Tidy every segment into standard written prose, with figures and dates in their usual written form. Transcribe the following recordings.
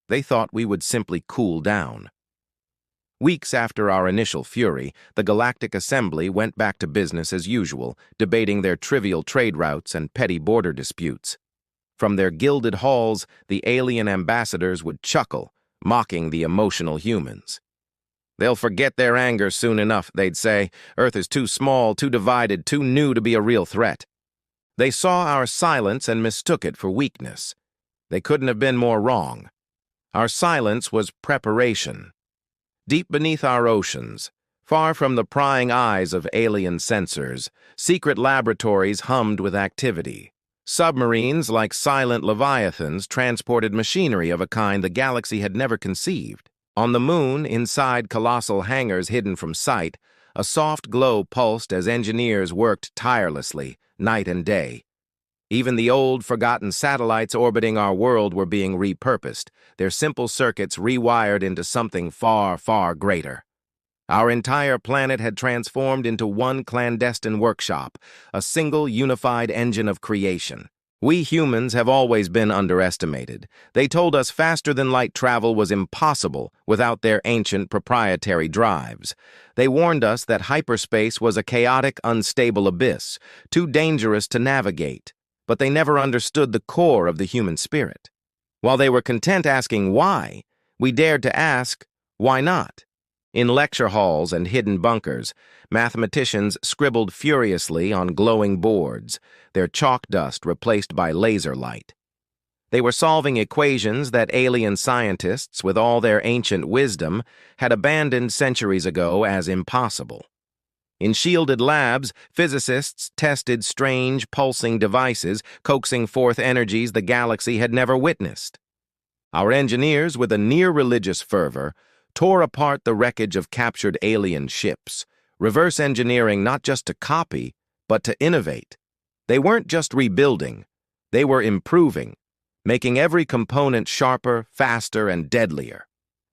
They thought we would simply cool down. Weeks after our initial fury, the Galactic Assembly went back to business as usual, debating their trivial trade routes and petty border disputes. From their gilded halls, the alien ambassadors would chuckle, mocking the emotional humans. "They'll forget their anger soon enough," they'd say. "Earth is too small, too divided, too new to be a real threat." They saw our silence and mistook it for weakness. They couldn't have been more wrong. Our silence was preparation. Deep beneath our oceans, far from the prying eyes of alien sensors, secret laboratories hummed with activity. Submarines, like silent leviathans, transported machinery of a kind the galaxy had never conceived. On the moon, inside colossal hangars hidden from sight, a soft glow pulsed as engineers worked tirelessly, night and day. Even the old, forgotten satellites orbiting our world were being repurposed, their simple circuits rewired into something far, far greater. Our entire planet had transformed into one clandestine workshop, a single unified engine of creation. We humans have always been underestimated. They told us faster-than-light travel was impossible without their ancient proprietary drives. They warned us that hyperspace was a chaotic, unstable abyss, too dangerous to navigate. But they never understood the core of the human spirit. While they were content asking why, we dared to ask, why not? In lecture halls and hidden bunkers, mathematicians scribbled furiously on glowing boards, their chalk dust replaced by laser light. They were solving equations that alien scientists, with all their ancient wisdom, had abandoned centuries ago as impossible. In shielded labs, physicists tested strange, pulsing devices, coaxing forth energies the galaxy had never witnessed. Our engineers, with a near-religious fervor, tore apart the wreckage of captured alien ships, reverse engineering not just to copy, but to innovate. They weren't just rebuilding, they were improving, making every component sharper, faster, and deadlier.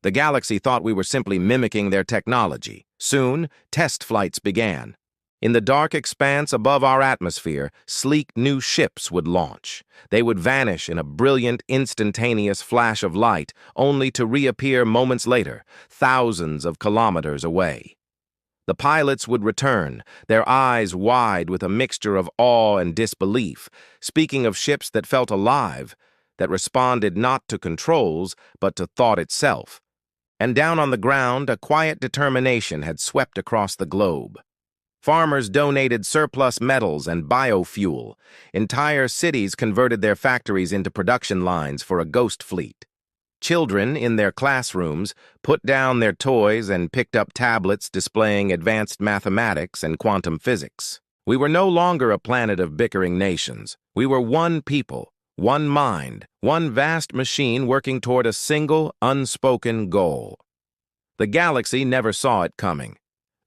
The galaxy thought we were simply mimicking their technology. Soon, test flights began. In the dark expanse above our atmosphere, sleek new ships would launch. They would vanish in a brilliant, instantaneous flash of light, only to reappear moments later, thousands of kilometers away. The pilots would return, their eyes wide with a mixture of awe and disbelief, speaking of ships that felt alive, that responded not to controls, but to thought itself. And down on the ground, a quiet determination had swept across the globe. Farmers donated surplus metals and biofuel. Entire cities converted their factories into production lines for a ghost fleet. Children, in their classrooms, put down their toys and picked up tablets displaying advanced mathematics and quantum physics. We were no longer a planet of bickering nations. We were one people, one mind, one vast machine working toward a single, unspoken goal. The galaxy never saw it coming.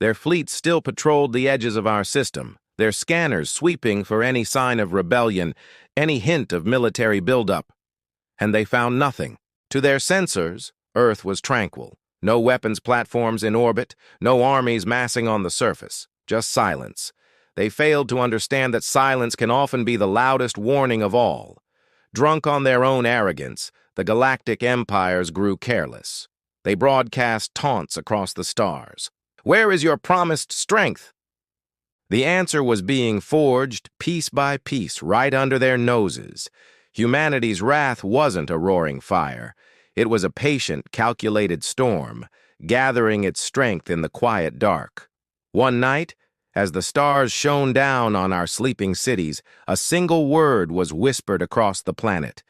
Their fleets still patrolled the edges of our system, their scanners sweeping for any sign of rebellion, any hint of military buildup. And they found nothing. To their sensors, Earth was tranquil. No weapons platforms in orbit, no armies massing on the surface, just silence. They failed to understand that silence can often be the loudest warning of all. Drunk on their own arrogance, the galactic empires grew careless. They broadcast taunts across the stars. "Where is your promised strength?" The answer was being forged piece by piece right under their noses. Humanity's wrath wasn't a roaring fire. It was a patient, calculated storm, gathering its strength in the quiet dark. One night, as the stars shone down on our sleeping cities, a single word was whispered across the planet.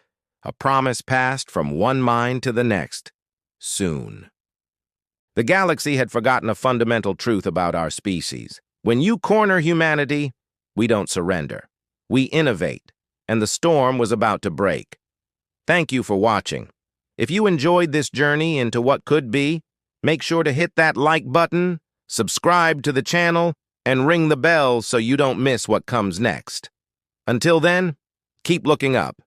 A promise passed from one mind to the next. Soon. The galaxy had forgotten a fundamental truth about our species. When you corner humanity, we don't surrender. We innovate, and the storm was about to break. Thank you for watching. If you enjoyed this journey into what could be, make sure to hit that like button, subscribe to the channel, and ring the bell so you don't miss what comes next. Until then, keep looking up.